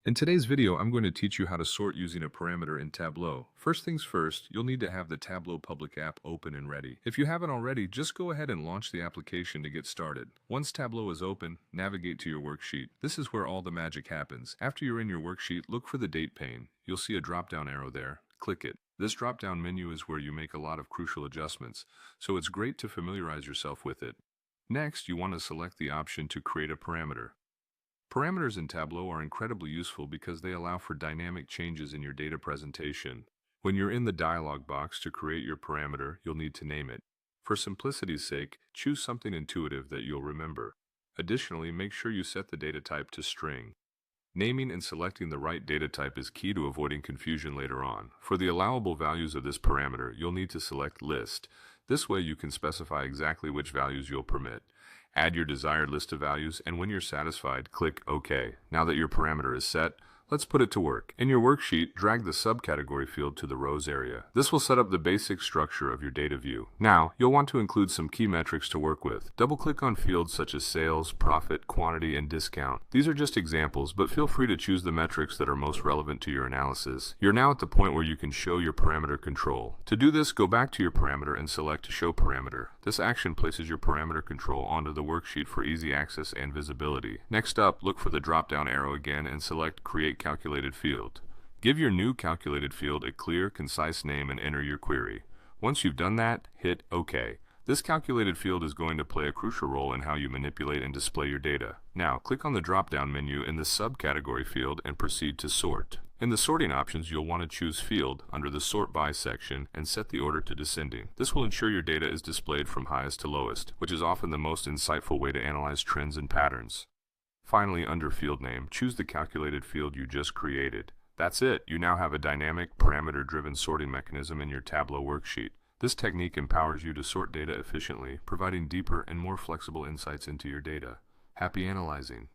In today's video, I'm going to teach you how to sort using a parameter in Tableau. First things first, you'll need to have the Tableau public app open and ready. If you haven't already, just go ahead and launch the application to get started. Once Tableau is open, navigate to your worksheet. This is where all the magic happens. After you're in your worksheet, look for the date pane. You'll see a drop-down arrow there. Click it. This drop-down menu is where you make a lot of crucial adjustments, so it's great to familiarize yourself with it. Next, you want to select the option to create a parameter. Parameters in Tableau are incredibly useful because they allow for dynamic changes in your data presentation. When you're in the dialog box to create your parameter, you'll need to name it. For simplicity's sake, choose something intuitive that you'll remember. Additionally, make sure you set the data type to string. Naming and selecting the right data type is key to avoiding confusion later on. For the allowable values of this parameter, you'll need to select List. This way you can specify exactly which values you'll permit. Add your desired list of values, and when you're satisfied, click OK. Now that your parameter is set, let's put it to work. In your worksheet, drag the subcategory field to the rows area. This will set up the basic structure of your data view. Now, you'll want to include some key metrics to work with. Double-click on fields such as sales, profit, quantity, and discount. These are just examples, but feel free to choose the metrics that are most relevant to your analysis. You're now at the point where you can show your parameter control. To do this, go back to your parameter and select Show Parameter. This action places your parameter control onto the worksheet for easy access and visibility. Next up, look for the drop-down arrow again and select Create Calculated Field. Give your new calculated field a clear, concise name and enter your query. Once you've done that, hit OK. This calculated field is going to play a crucial role in how you manipulate and display your data. Now, click on the drop-down menu in the subcategory field and proceed to Sort. In the sorting options, you'll want to choose Field under the Sort By section and set the order to descending. This will ensure your data is displayed from highest to lowest, which is often the most insightful way to analyze trends and patterns. Finally, under Field Name, choose the calculated field you just created. That's it! You now have a dynamic, parameter-driven sorting mechanism in your Tableau worksheet. This technique empowers you to sort data efficiently, providing deeper and more flexible insights into your data. Happy analyzing!